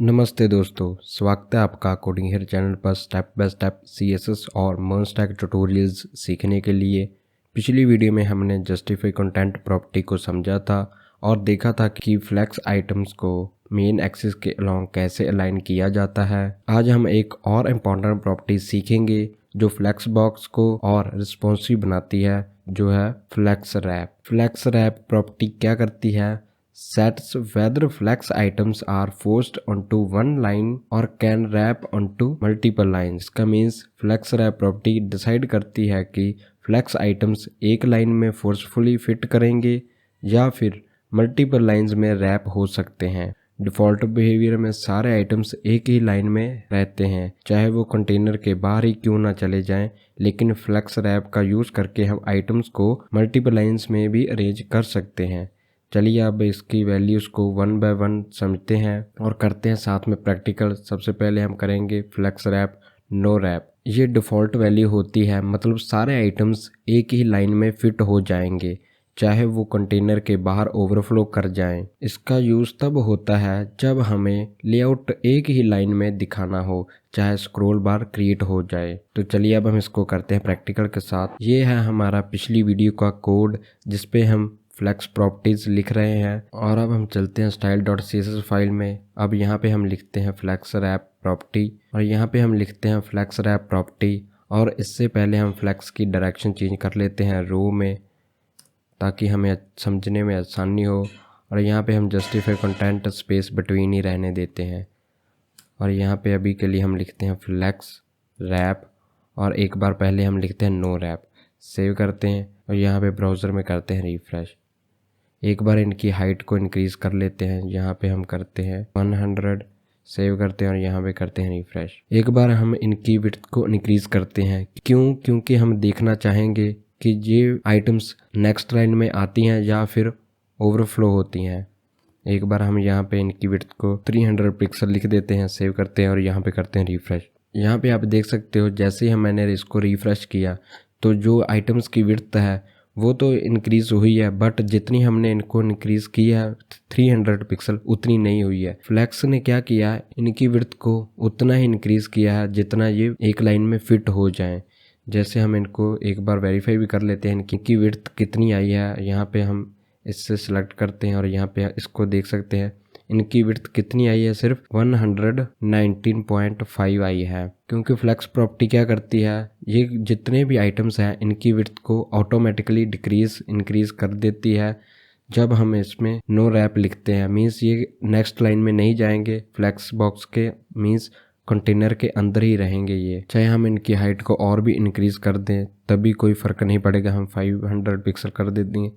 नमस्ते दोस्तों, स्वागत है आपका कोडिंग हियर चैनल पर स्टेप बाय स्टेप CSS और MERN स्टैक ट्यूटोरियल्स सीखने के लिए। पिछली वीडियो में हमने जस्टिफाई कंटेंट प्रॉपर्टी को समझा था और देखा था कि फ्लेक्स आइटम्स को मेन एक्सिस के अलोंग कैसे अलाइन किया जाता है। आज हम एक और इम्पॉर्टेंट प्रॉपर्टी सीखेंगे जो फ्लेक्स बॉक्स को और रिस्पॉन्सिव बनाती है, जो है flex wrap. Flex wrap property क्या करती है? Sets whether flex items are forced onto one line or can wrap onto multiple lines। का means flex wrap property decide करती है कि फ्लेक्स आइटम्स एक लाइन में फोर्सफुली फिट करेंगे या फिर मल्टीपल लाइंस में रैप हो सकते हैं। डिफ़ॉल्ट बिहेवियर में सारे आइटम्स एक ही लाइन में रहते हैं, चाहे वो कंटेनर के बाहर ही क्यों ना चले जाएं, लेकिन फ्लेक्स रैप का यूज़ करके हम आइटम्स को मल्टीपल लाइंस में भी अरेंज कर सकते हैं। चलिए अब इसकी वैल्यूज़ को वन बाय वन समझते हैं और करते हैं साथ में प्रैक्टिकल। सबसे पहले हम करेंगे फ्लेक्स रैप नो रैप। ये डिफ़ॉल्ट वैल्यू होती है, मतलब सारे आइटम्स एक ही लाइन में फिट हो जाएंगे, चाहे वो कंटेनर के बाहर ओवरफ्लो कर जाएं। इसका यूज़ तब होता है जब हमें लेआउट एक ही लाइन में दिखाना हो, चाहे स्क्रॉल बार क्रिएट हो जाए। तो चलिए अब हम इसको करते हैं प्रैक्टिकल के साथ। ये है हमारा पिछली वीडियो का कोड जिसपे हम फ्लेक्स प्रॉपर्टीज लिख रहे हैं। और अब हम चलते हैं style.css फाइल में। अब यहाँ पे हम लिखते हैं फ्लेक्स रैप प्रॉपर्टी और यहाँ पे हम लिखते हैं फ्लेक्स रैप प्रॉपर्टी। और इससे पहले हम फ्लेक्स की डायरेक्शन चेंज कर लेते हैं रो में, ताकि हमें समझने में आसानी हो। और यहाँ पे हम जस्टिफाई कंटेंट स्पेस बिटवीन ही रहने देते हैं। और यहाँ पे अभी के लिए हम लिखते हैं फ्लेक्स रैप और एक बार पहले हम लिखते हैं नो रैप। सेव करते हैं और यहाँ पे ब्राउज़र में करते हैं रिफ्रेश। एक बार इनकी हाइट को इंक्रीज़ कर लेते हैं, यहाँ पे हम करते हैं 100। सेव करते हैं और यहाँ पे करते हैं रिफ्रेश। एक बार हम इनकी विड्थ को इंक्रीज़ करते हैं, क्योंकि हम देखना चाहेंगे कि ये आइटम्स नेक्स्ट लाइन में आती हैं या फिर ओवरफ्लो होती हैं। एक बार हम यहाँ पे इनकी विड्थ को 300 पिक्सल लिख देते हैं। सेव करते हैं और यहाँ पे करते हैं रिफ्रेश। यहाँ पे आप देख सकते हो जैसे ही मैंने इसको रिफ्रेश किया तो जो आइटम्स की विड्थ है वो तो इंक्रीज़ हुई है, बट जितनी हमने इनको इंक्रीज़ किया है 300 पिक्सल उतनी नहीं हुई है। फ्लेक्स ने क्या किया है, इनकी विड्थ को उतना ही इंक्रीज़ किया है जितना ये एक लाइन में फिट हो जाएं। जैसे हम इनको एक बार वेरीफाई भी कर लेते हैं इनकी विड्थ कितनी आई है। यहाँ पे हम इससे सिलेक्ट करते हैं और यहाँ पे इसको देख सकते हैं इनकी विड्थ कितनी आई है, सिर्फ 119.5 आई है। क्योंकि फ्लेक्स प्रॉपर्टी क्या करती है, ये जितने भी आइटम्स हैं इनकी विड्थ को ऑटोमेटिकली इंक्रीज़ कर देती है जब हम इसमें नो रैप लिखते हैं। मीन्स ये नेक्स्ट लाइन में नहीं जाएंगे, फ्लेक्स बॉक्स के मीन्स कंटेनर के अंदर ही रहेंगे ये। चाहे हम इनकी हाइट को और भी इंक्रीज़ कर दें तभी कोई फ़र्क नहीं पड़ेगा। हम 500 पिक्सल कर देते हैं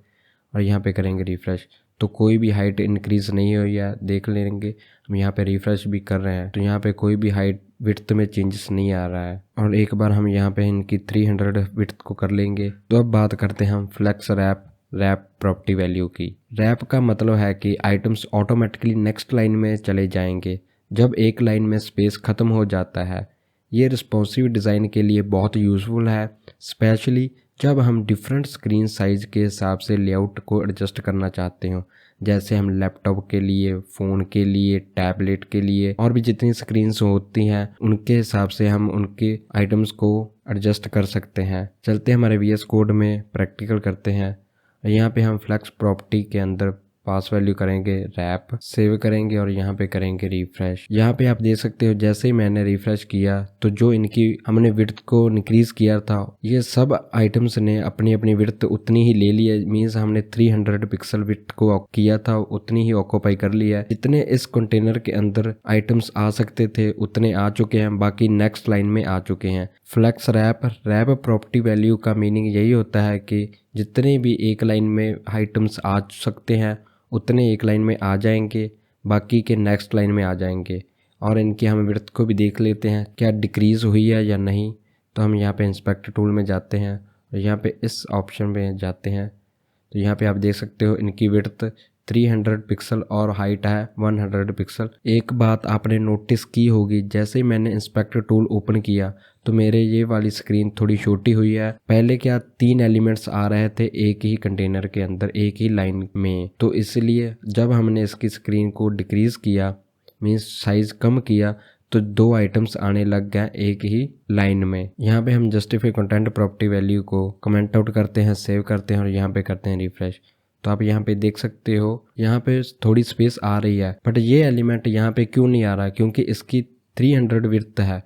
और यहाँ पे करेंगे रिफ़्रेश तो कोई भी हाइट इंक्रीज़ नहीं हुई है, देख लेंगे। हम यहाँ पे रिफ़्रेश भी कर रहे हैं तो यहाँ पे कोई भी हाइट विड्थ में चेंजेस नहीं आ रहा है। और एक बार हम यहाँ पे इनकी 300 विड्थ को कर लेंगे। तो अब बात करते हैं हम फ्लेक्स रैप प्रॉपर्टी वैल्यू की। रैप का मतलब है कि आइटम्स ऑटोमेटिकली नेक्स्ट लाइन में चले जाएंगे जब एक लाइन में स्पेस ख़त्म हो जाता है। ये रिस्पॉन्सिव डिज़ाइन के लिए बहुत यूज़फुल है, स्पेशली जब हम डिफरेंट स्क्रीन साइज़ के हिसाब से लेआउट को एडजस्ट करना चाहते हो। जैसे हम लैपटॉप के लिए, फ़ोन के लिए, टैबलेट के लिए और भी जितनी स्क्रीन्स होती हैं उनके हिसाब से हम उनके आइटम्स को एडजस्ट कर सकते हैं। चलते हैं हमारे VS कोड में, प्रैक्टिकल करते हैं। यहाँ पे हम फ्लेक्स प्रॉपर्टी के अंदर पास वैल्यू करेंगे रैप, सेव करेंगे और यहाँ पे करेंगे रिफ्रेश। यहाँ पे आप देख सकते हो जैसे ही मैंने रिफ्रेश किया तो जो इनकी हमने विड्थ को इंक्रीज़ किया था ये सब आइटम्स ने अपनी अपनी विड्थ उतनी ही ले ली है। मीन्स हमने 300 पिक्सल विड्थ को किया था उतनी ही ऑक्यूपाई कर लिया है। जितने इस कंटेनर के अंदर आइटम्स आ सकते थे उतने आ चुके हैं, बाकी नेक्स्ट लाइन में आ चुके हैं। फ्लेक्स रैप प्रॉपर्टी वैल्यू का मीनिंग यही होता है कि जितने भी एक लाइन में आइटम्स आ सकते हैं उतने एक लाइन में आ जाएंगे, बाकी के नेक्स्ट लाइन में आ जाएंगे। और इनकी हम विड्थ को भी देख लेते हैं क्या डिक्रीज़ हुई है या नहीं। तो हम यहाँ पे इंस्पेक्ट टूल में जाते हैं और यहाँ पे इस ऑप्शन में जाते हैं तो यहाँ पे आप देख सकते हो इनकी विड्थ 300 पिक्सल और हाइट है 100 पिक्सल। एक बात आपने नोटिस की होगी, जैसे ही मैंने इंस्पेक्टर टूल ओपन किया तो मेरे ये वाली स्क्रीन थोड़ी छोटी हुई है। पहले क्या 3 एलिमेंट्स आ रहे थे एक ही कंटेनर के अंदर एक ही लाइन में, तो इसलिए जब हमने इसकी स्क्रीन को डिक्रीज़ किया, मीन्स साइज़ कम किया तो 2 आइटम्स आने लग गए एक ही लाइन में। यहाँ पे हम जस्टिफाई कंटेंट प्रॉपर्टी वैल्यू को कमेंट आउट करते हैं, सेव करते हैं और यहाँ पे करते हैं रिफ्रेश। तो आप यहाँ पे देख सकते हो यहाँ पे थोड़ी स्पेस आ रही है, बट ये एलिमेंट यहाँ पे क्यों नहीं आ रहा, क्योंकि इसकी 300 विड्थ है,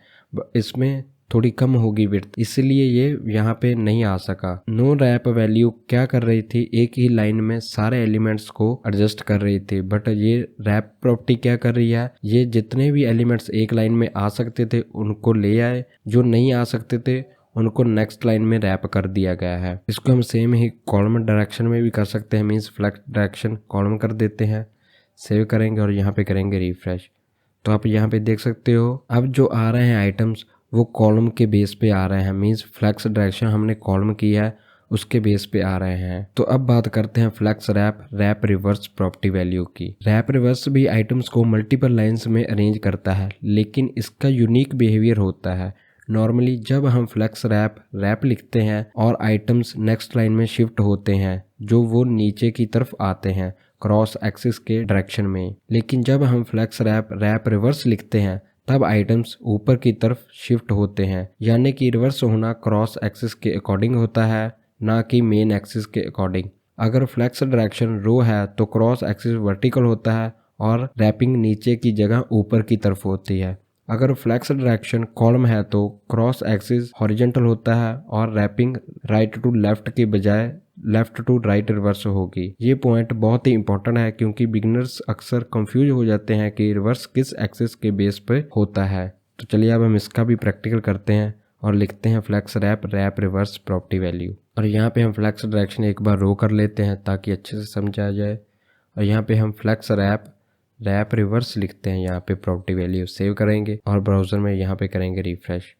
इसमें थोड़ी कम होगी विड्थ, इसलिए ये यहाँ पे नहीं आ सका। नो रैप वैल्यू क्या कर रही थी, एक ही लाइन में सारे एलिमेंट्स को एडजस्ट कर रही थी, बट ये रैप प्रॉपर्टी क्या कर रही है, ये जितने भी एलिमेंट्स एक लाइन में आ सकते थे उनको ले आए, जो नहीं आ सकते थे उनको नेक्स्ट लाइन में रैप कर दिया गया है। इसको हम सेम ही कॉलम डायरेक्शन में भी कर सकते हैं, मीन्स फ्लेक्स डायरेक्शन कॉलम कर देते हैं, सेव करेंगे और यहाँ पे करेंगे रिफ्रेश। तो आप यहाँ पे देख सकते हो अब जो आ रहे हैं आइटम्स वो कॉलम के बेस पे आ रहे हैं, मीन्स फ्लेक्स डायरेक्शन हमने कॉलम किया है उसके बेस पे आ रहे हैं। तो अब बात करते हैं flex wrap reverse property value की। रैप रिवर्स भी आइटम्स को मल्टीपल लाइंस में अरेंज करता है, लेकिन इसका यूनिक बिहेवियर होता है। नॉर्मली जब हम फ्लेक्स रैप लिखते हैं और आइटम्स नेक्स्ट लाइन में शिफ्ट होते हैं जो वो नीचे की तरफ आते हैं क्रॉस एक्सिस के डायरेक्शन में, लेकिन जब हम फ्लेक्स रैप रिवर्स लिखते हैं तब आइटम्स ऊपर की तरफ शिफ्ट होते हैं, यानी कि रिवर्स होना क्रॉस एक्सिस के अकॉर्डिंग होता है, ना कि मेन एक्सिस के अकॉर्डिंग। अगर फ्लेक्स डायरेक्शन रो है तो क्रॉस एक्सिस वर्टिकल होता है और रैपिंग नीचे की जगह ऊपर की तरफ होती है। अगर फ्लेक्स डायरेक्शन कॉलम है तो क्रॉस एक्सिस हॉरिजॉन्टल होता है और रैपिंग राइट टू लेफ्ट के बजाय लेफ्ट टू राइट रिवर्स होगी। ये पॉइंट बहुत ही इंपॉर्टेंट है क्योंकि बिगिनर्स अक्सर कंफ्यूज हो जाते हैं कि रिवर्स किस एक्सिस के बेस पे होता है। तो चलिए अब हम इसका भी प्रैक्टिकल करते हैं और लिखते हैं flex wrap reverse property value. और यहाँ पे हम फ्लेक्स डायरेक्शन एक बार रो कर लेते हैं ताकि अच्छे से समझ आ जाए। और यहाँ पे हम फ्लेक्स रैप रिवर्स लिखते हैं, यहाँ पे प्रॉपर्टी वैल्यू सेव करेंगे और ब्राउज़र में यहाँ पे करेंगे रिफ्रेश।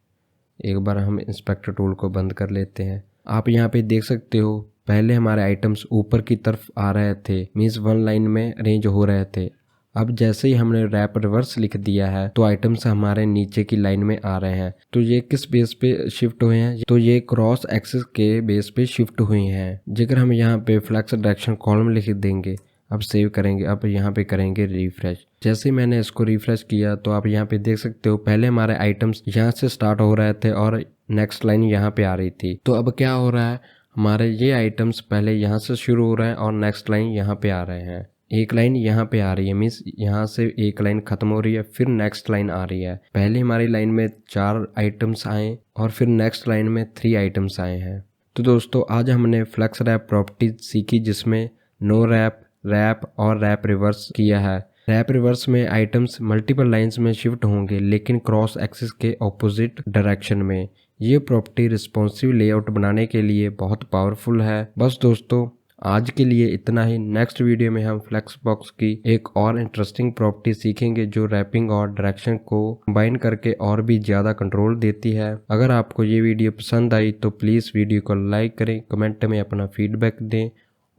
एक बार हम इंस्पेक्टर टूल को बंद कर लेते हैं। आप यहाँ पे देख सकते हो पहले हमारे आइटम्स ऊपर की तरफ आ रहे थे, मीन्स वन लाइन में अरेंज हो रहे थे। अब जैसे ही हमने रैप रिवर्स लिख दिया है तो आइटम्स हमारे नीचे की लाइन में आ रहे हैं। तो ये किस बेस पे शिफ्ट हुए हैं, तो ये क्रॉस एक्सिस के बेस पे शिफ्ट हुए हैं। जेकर हम यहाँ पे फ्लेक्स डायरेक्शन कॉलम लिख देंगे, अब सेव करेंगे, अब यहाँ पे करेंगे रिफ्रेश। जैसे ही मैंने इसको रिफ्रेश किया तो आप यहाँ पे देख सकते हो पहले हमारे आइटम्स यहाँ से स्टार्ट हो रहे थे और नेक्स्ट लाइन यहाँ पे आ रही थी। तो अब क्या हो रहा है, हमारे ये आइटम्स पहले यहाँ से शुरू हो रहे हैं और नेक्स्ट लाइन यहाँ पे आ रहे हैं। एक लाइन यहाँ पे आ रही है, मीन्स यहाँ से एक लाइन खत्म हो रही है, फिर नेक्स्ट लाइन आ रही है। पहले हमारी लाइन में 4 आइटम्स आए और फिर नेक्स्ट लाइन में 3 आइटम्स आए हैं। तो दोस्तों आज हमने फ्लेक्स रैप प्रॉपर्टी सीखी जिसमें नो रैप और रैप रिवर्स किया है। रैप रिवर्स में आइटम्स मल्टीपल लाइंस में शिफ्ट होंगे लेकिन क्रॉस एक्सिस के ऑपोजिट डायरेक्शन में। ये प्रॉपर्टी रिस्पॉन्सिव लेआउट बनाने के लिए बहुत पावरफुल है। बस दोस्तों आज के लिए इतना ही। नेक्स्ट वीडियो में हम फ्लेक्स बॉक्स की एक और इंटरेस्टिंग प्रॉपर्टी सीखेंगे जो रैपिंग और डायरेक्शन को कंबाइन करके और भी ज़्यादा कंट्रोल देती है। अगर आपको ये वीडियो पसंद आई तो प्लीज़ वीडियो को लाइक करें, कमेंट में अपना फीडबैक दें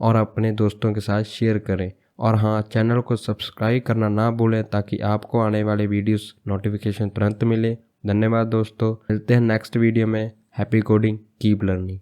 और अपने दोस्तों के साथ शेयर करें। और हाँ, चैनल को सब्सक्राइब करना ना भूलें ताकि आपको आने वाले वीडियोस नोटिफिकेशन तुरंत मिले। धन्यवाद दोस्तों, मिलते हैं नेक्स्ट वीडियो में। Happy coding, keep learning.